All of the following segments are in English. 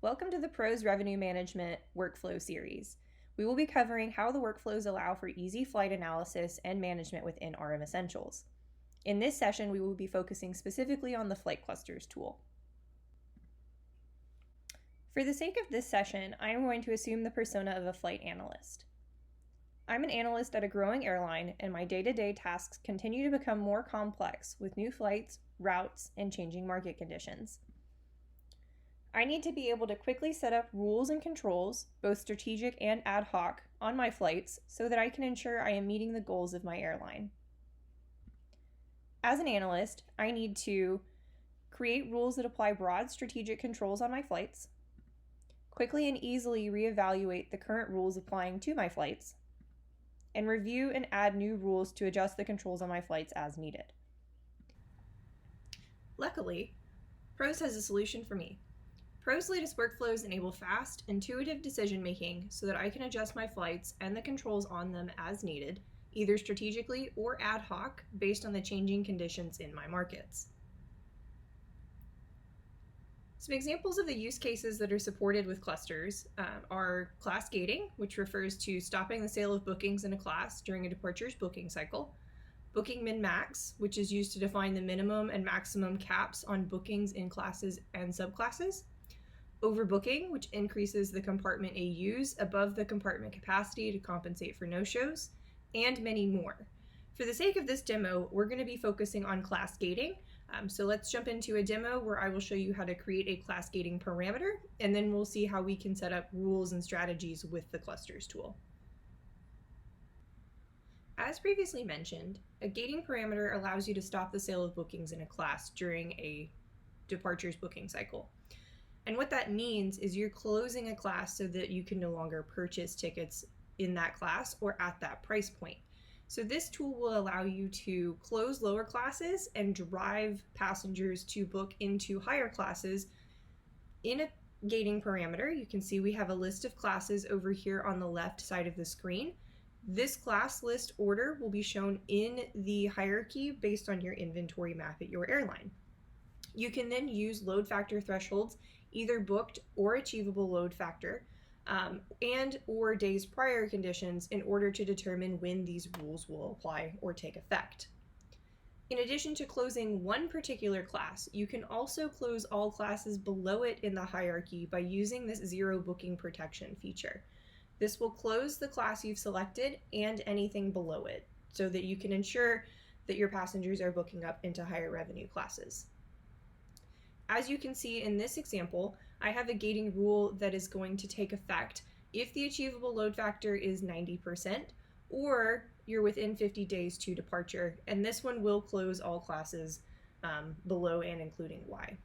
Welcome to the PROS Revenue Management Workflow Series. We will be covering how the workflows allow for easy flight analysis and management within RM Essentials. In this session, we will be focusing specifically on the Flight Clusters tool. For the sake of this session, I am going to assume the persona of a flight analyst. I'm an analyst at a growing airline, and my day-to-day tasks continue to become more complex with new flights, routes, and changing market conditions. I need to be able to quickly set up rules and controls, both strategic and ad hoc, on my flights so that I can ensure I am meeting the goals of my airline. As an analyst, I need to create rules that apply broad strategic controls on my flights, quickly and easily reevaluate the current rules applying to my flights, and review and add new rules to adjust the controls on my flights as needed. Luckily, PROS has a solution for me. PROS latest workflows enable fast, intuitive decision-making so that I can adjust my flights and the controls on them as needed, either strategically or ad hoc, based on the changing conditions in my markets. Some examples of the use cases that are supported with clusters are class gating, which refers to stopping the sale of bookings in a class during a departure's booking cycle, booking min-max, which is used to define the minimum and maximum caps on bookings in classes and subclasses, overbooking, which increases the compartment AUs above the compartment capacity to compensate for no-shows, and many more. For the sake of this demo, we're going to be focusing on class gating. So let's jump into a demo where I will show you how to create a class gating parameter, and then we'll see how we can set up rules and strategies with the clusters tool. As previously mentioned, a gating parameter allows you to stop the sale of bookings in a class during a departures booking cycle. And what that means is you're closing a class so that you can no longer purchase tickets in that class or at that price point. So this tool will allow you to close lower classes and drive passengers to book into higher classes. In a gating parameter, you can see we have a list of classes over here on the left side of the screen. This class list order will be shown in the hierarchy based on your inventory map at your airline. You can then use load factor thresholds, either booked or achievable load factor, and or days prior conditions in order to determine when these rules will apply or take effect. In addition to closing one particular class, you can also close all classes below it in the hierarchy by using this zero booking protection feature. This will close the class you've selected and anything below it so that you can ensure that your passengers are booking up into higher revenue classes. As you can see in this example, I have a gating rule that is going to take effect if the achievable load factor is 90% or you're within 50 days to departure, and this one will close all classes below and including Y.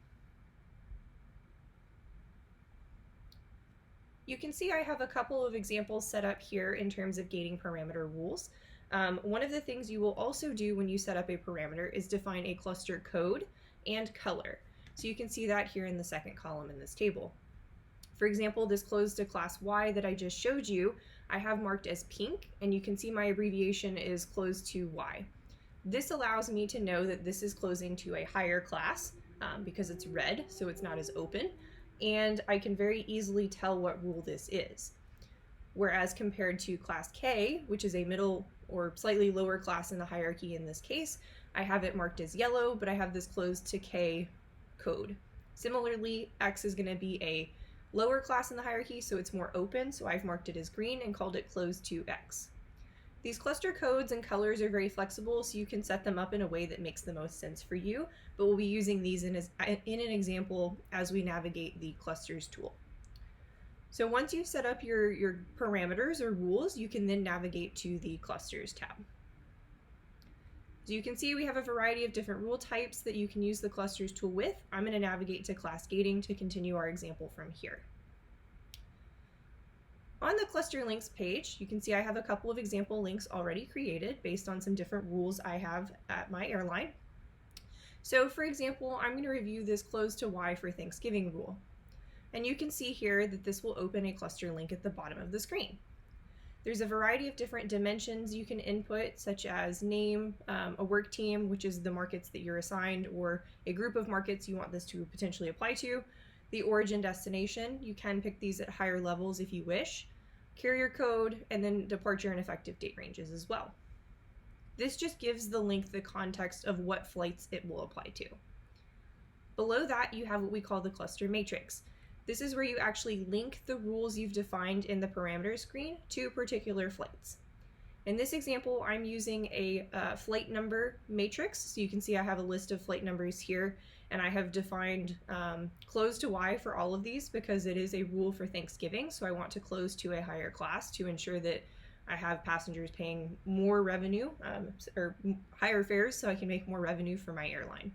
You can see I have a couple of examples set up here in terms of gating parameter rules. One of the things you will also do when you set up a parameter is define a cluster code and color. So you can see that here in the second column in this table. For example, this closed to class Y that I just showed you, I have marked as pink, and you can see my abbreviation is closed to Y. This allows me to know that this is closing to a higher class because it's red, so it's not as open, and I can very easily tell what rule this is. Whereas compared to class K, which is a middle or slightly lower class in the hierarchy in this case, I have it marked as yellow, but I have this closed to K code. Similarly, X is going to be a lower class in the hierarchy, so it's more open, so I've marked it as green and called it closed to X. These cluster codes and colors are very flexible, so you can set them up in a way that makes the most sense for you, but we'll be using these in an example as we navigate the clusters tool. So once you've set up your parameters or rules, you can then navigate to the clusters tab. So you can see we have a variety of different rule types that you can use the clusters tool with. I'm going to navigate to class gating to continue our example from here. On the cluster links page, you can see I have a couple of example links already created based on some different rules I have at my airline. So for example, I'm going to review this close to Y for Thanksgiving rule. And you can see here that this will open a cluster link at the bottom of the screen. There's a variety of different dimensions you can input, such as name, a work team, which is the markets that you're assigned, or a group of markets you want this to potentially apply to. the origin destination. You can pick these at higher levels if you wish, carrier code, and then departure and effective date ranges as well. This just gives the link the context of what flights it will apply to. Below that, you have what we call the cluster matrix. This is where you actually link the rules you've defined in the parameter screen to particular flights. In this example, I'm using a flight number matrix. So you can see I have a list of flight numbers here, and I have defined close to Y for all of these because it is a rule for Thanksgiving. So I want to close to a higher class to ensure that I have passengers paying more revenue or higher fares so I can make more revenue for my airline.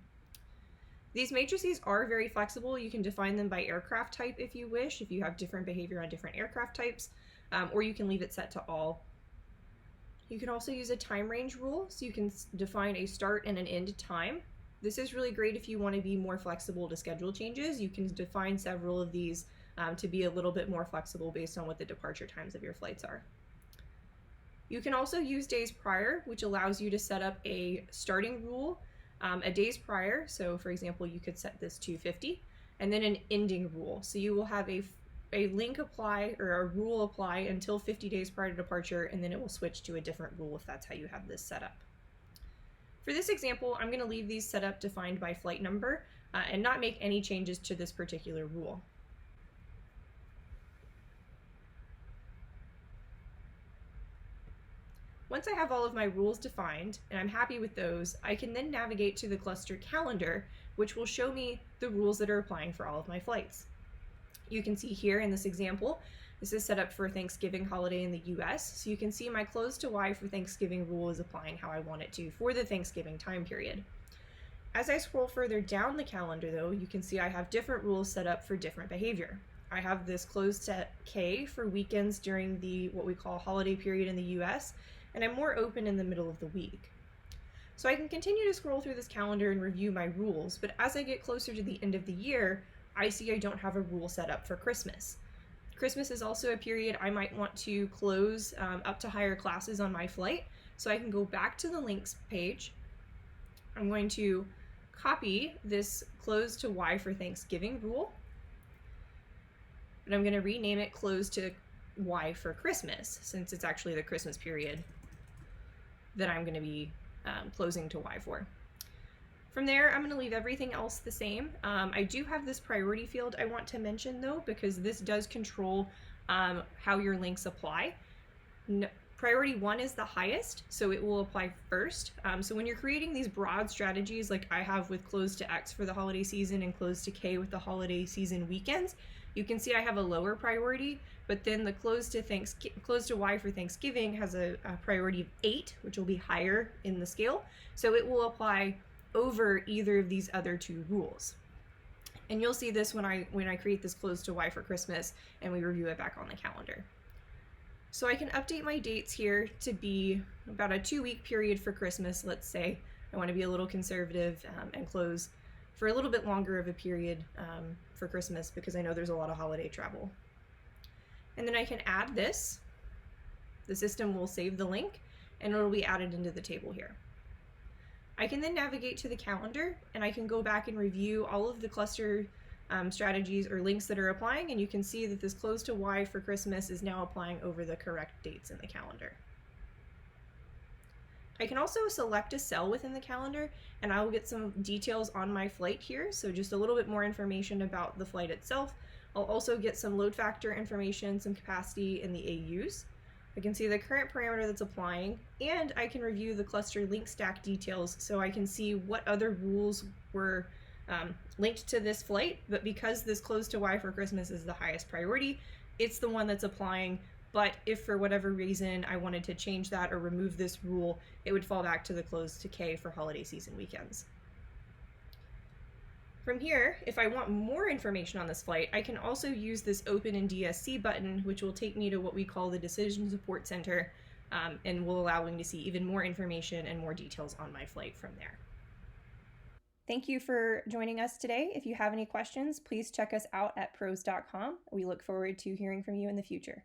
These matrices are very flexible. You can define them by aircraft type if you wish, if you have different behavior on different aircraft types, or you can leave it set to all. You can also use a time range rule, so you can define a start and an end time. This is really great if you want to be more flexible to schedule changes. You can define several of these to be a little bit more flexible based on what the departure times of your flights are. You can also use days prior, which allows you to set up a starting rule a days prior. So for example, you could set this to 50, and then an ending rule. So you will have a link apply or a rule apply until 50 days prior to departure, and then it will switch to a different rule if that's how you have this set up. For this example, I'm going to leave these set up defined by flight number and not make any changes to this particular rule. Once I have all of my rules defined and I'm happy with those, I can then navigate to the cluster calendar, which will show me the rules that are applying for all of my flights. You can see here in this example, this is set up for Thanksgiving holiday in the US, so you can see my close to Y for Thanksgiving rule is applying how I want it to for the Thanksgiving time period. As I scroll further down the calendar though, you can see I have different rules set up for different behavior. I have this closed to K for weekends during the what we call holiday period in the US, and I'm more open in the middle of the week. So I can continue to scroll through this calendar and review my rules, but as I get closer to the end of the year, I see I don't have a rule set up for Christmas. Christmas is also a period I might want to close up to higher classes on my flight, so I can go back to the links page. I'm going to copy this close to Y for Thanksgiving rule, and I'm going to rename it close to Y for Christmas, since it's actually the Christmas period that I'm going to be closing to Y for. From there, I'm going to leave everything else the same. I do have this priority field I want to mention though, because this does control how your links apply. Priority 1 is the highest, so it will apply first. So when you're creating these broad strategies like I have with close to X for the holiday season and close to K with the holiday season weekends, you can see I have a lower priority, but then the close to Y for Thanksgiving has a priority of 8, which will be higher in the scale. So it will apply over either of these other two rules. And you'll see this when I create this close to Y for Christmas and we review it back on the calendar. So I can update my dates here to be about a 2-week period for Christmas, let's say. I want to be a little conservative and close for a little bit longer of a period for Christmas because I know there's a lot of holiday travel. And then I can add this. The system will save the link and it'll be added into the table here. I can then navigate to the calendar and I can go back and review all of the cluster strategies or links that are applying, and you can see that this close to Y for Christmas is now applying over the correct dates in the calendar. I can also select a cell within the calendar and I will get some details on my flight here, so just a little bit more information about the flight itself. I'll also get some load factor information, some capacity, and the AUs. I can see the current parameter that's applying, and I can review the cluster link stack details so I can see what other rules were linked to this flight, but because this close to Y for Christmas is the highest priority, it's the one that's applying. But if for whatever reason I wanted to change that or remove this rule, it would fall back to the close to K for holiday season weekends. From here, if I want more information on this flight, I can also use this Open in DSC button, which will take me to what we call the Decision Support Center and will allow me to see even more information and more details on my flight from there. Thank you for joining us today. If you have any questions, please check us out at pros.com. We look forward to hearing from you in the future.